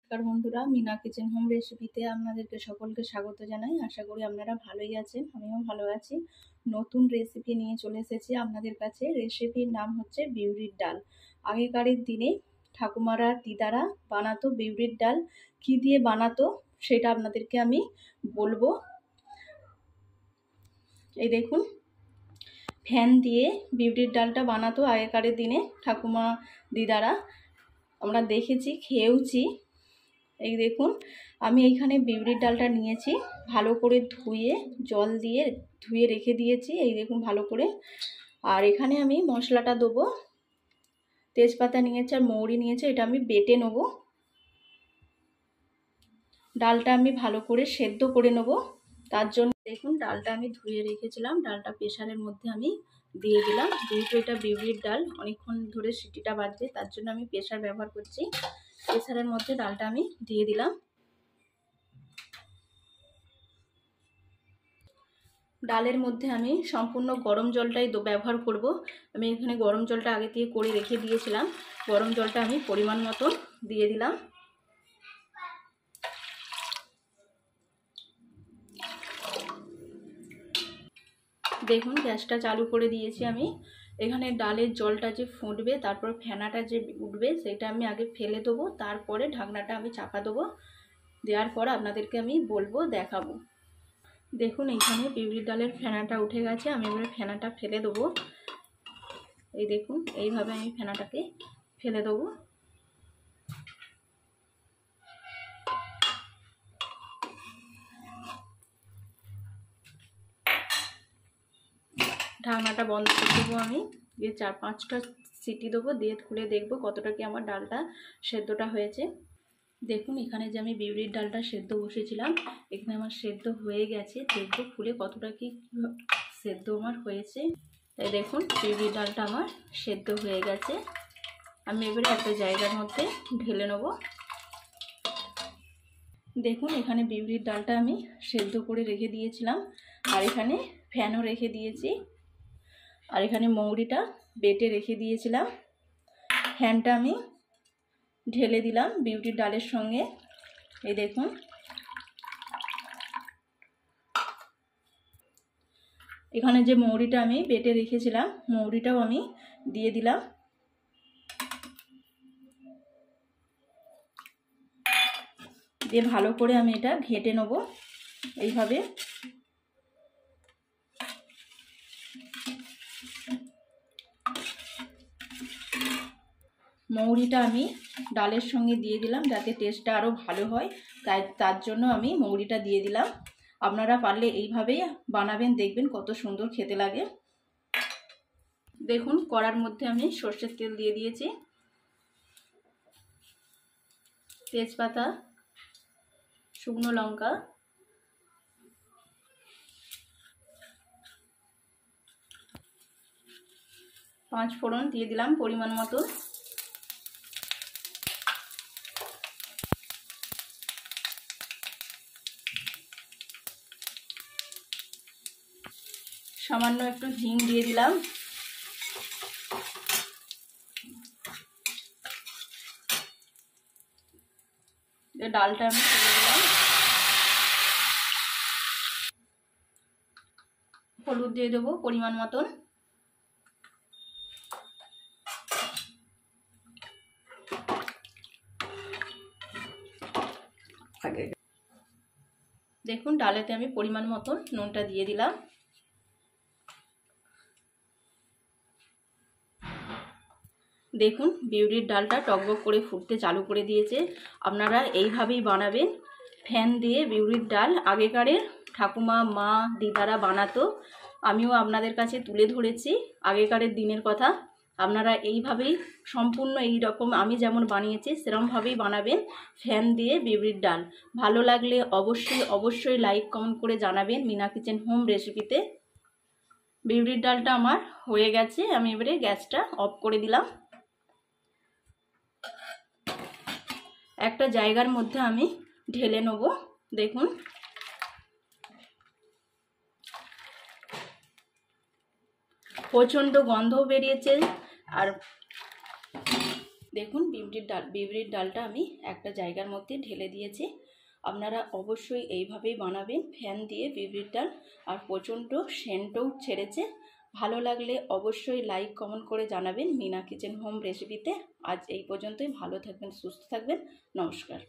নমস্কার বন্ধুরা, Mina kitchen home রেসিপিতে আপনাদেরকে সকলকে স্বাগত জানাই। আশা করি আপনারা ভালোই আছেন, আমিও ভালো আছি। নতুন রেসিপি নিয়ে চলে এসেছি আপনাদের কাছে। রেসিপির নাম হচ্ছে বিউলির ডাল। আগেকারের দিনে ঠাকুমারা দিদারা বানাতো বিউলির ডাল। কি দিয়ে বানাতো সেটা আপনাদেরকে আমি বলবো। এই দেখুন, ফ্যান দিয়ে বিউলির ডালটা বানাতো আগেকারের দিনে ঠাকুমা দিদারা। আমরা দেখেছি, খেয়েওছি। এই দেখুন, আমি এইখানে বিউলির ডালটা নিয়েছি, ভালো করে ধুয়ে জল দিয়ে ধুয়ে রেখে দিয়েছি। এই দেখুন ভালো করে। আর এখানে আমি মশলাটা দেবো। তেজপাতা নিয়েছি আর মৌরি নিয়েছি, এটা আমি বেটে নেবো। ডালটা আমি ভালো করে সেদ্ধ করে নেবো। তার জন্য দেখুন, ডালটা আমি ধুয়ে রেখেছিলাম, ডালটা প্রেসারের মধ্যে আমি দিয়ে দিলাম। যেহেতু এটা বিউলির ডাল, অনেকক্ষণ ধরে সিটিটা বাজবে, তার জন্য আমি প্রেসার ব্যবহার করছি। প্রেসারের মধ্যে ডালটা আমি দিয়ে দিলাম। ডালের মধ্যে আমি সম্পূর্ণ গরম জলটাই ব্যবহার করব। আমি এখানে গরম জলটা আগে থেকে করে রেখে দিয়েছিলাম। গরম জলটা আমি পরিমাণ মতো দিয়ে দিলাম। দেখুন, গ্যাসটা চালু করে দিয়েছি আমি। এখানে ডালের জলটা যে ফুটবে, তারপর ফেনাটা যে উঠবে, সেটা আমি আগে ফেলে দেবো। তারপরে ঢাকনাটা আমি চাপা দেবো। দেওয়ার পর আপনাদেরকে আমি বলবো, দেখাবো। দেখুন, এইখানে বিউলির ডালের ফেনাটা উঠে গেছে। আমি এবারে ফেনাটা ফেলে দেবো। এই দেখুন, এইভাবে আমি ফেনাটাকে ফেলে দেবো। ঢাকনাটা বন্ধ করে দেবো আমি, দিয়ে 4-5টা সিটি দেবো, দিয়ে খুলে দেখবো কতটা কি আমার ডালটা সেদ্ধটা হয়েছে। দেখুন, এখানে যে আমি বিউলির ডালটা সেদ্ধ বসেছিলাম, এখানে আমার সেদ্ধ হয়ে গেছে। দেখবো খুলে কতটা কি সেদ্ধ আমার হয়েছে। তাই দেখুন, বিউলির ডালটা আমার সেদ্ধ হয়ে গেছে। আমি এবারে একটা জায়গার মধ্যে ঢেলে নেব। দেখুন, এখানে বিউলির ডালটা আমি সেদ্ধ করে রেখে দিয়েছিলাম, আর এখানে ফ্যানও রেখে দিয়েছি, আর এখানে মৌরিটা বেটে রেখে দিয়েছিলাম। ফ্যানটা আমি ঢেলে দিলাম বিউলির ডালের সঙ্গে। এই দেখুন, এখানে যে মৌরিটা আমি বেটে রেখেছিলাম, মৌরিটাও আমি দিয়ে দিলাম। দিয়ে ভালো করে আমি এটা ঘেঁটে নেব এইভাবে। মৌরিটা আমি ডালের সঙ্গে দিয়ে দিলাম, যাতে টেস্টটা আরও ভালো হয়, তার জন্য আমি মৌরিটা দিয়ে দিলাম। আপনারা পারলে এইভাবেই বানাবেন, দেখবেন কত সুন্দর খেতে লাগে। দেখুন, কড়ার মধ্যে আমি সর্ষের তেল দিয়ে দিয়েছি। তেজপাতা, শুকনো লঙ্কা, পাঁচ ফোড়ন দিয়ে দিলাম পরিমাণ মতো। সামান্য একটু হিং দিয়ে দিলাম। ডালটা আমি তুলে দিলাম। হলুদ দিয়ে দেবো পরিমাণ মতন। দেখুন, ডালেতে আমি পরিমাণ মতন নুনটা দিয়ে দিলাম। দেখুন, বিউলির ডালটা টকবক করে ফুটতে চালু করে দিয়েছে। আপনারা এইভাবেই বানাবেন। ফ্যান দিয়ে বিউলির ডাল আগেকারের ঠাকুমা, মা, দিদারা বানাতো। আমিও আপনাদের কাছে তুলে ধরেছি আগেকারের দিনের কথা। আপনারা এইভাবেই সম্পূর্ণ এই রকম আমি যেমন বানিয়েছি সেরকমভাবেই বানাবেন, ফ্যান দিয়ে বিউলির ডাল। ভালো লাগলে অবশ্যই লাইক কমেন্ট করে জানাবেন মিনা কিচেন হোম রেসিপিতে। বিউলির ডালটা আমার হয়ে গেছে, আমি এবারে গ্যাসটা অফ করে দিলাম। একটা জায়গার মধ্যে আমি ঢেলে নেব। দেখুন, প্রচণ্ড গন্ধও বেরিয়েছে। আর দেখুন বিউলির ডালটা আমি একটা জায়গার মধ্যে ঢেলে দিয়েছি। আপনারা অবশ্যই এইভাবেই বানাবেন ফ্যান দিয়ে বিউলির ডাল, আর প্রচণ্ড সেন্টও ছেড়েছে। ভালো লাগলে অবশ্যই লাইক কমেন্ট করে জানাবেন মিনা কিচেন হোম রেসিপিতে। আজ এই পর্যন্তই। ভালো থাকবেন, সুস্থ থাকবেন, নমস্কার।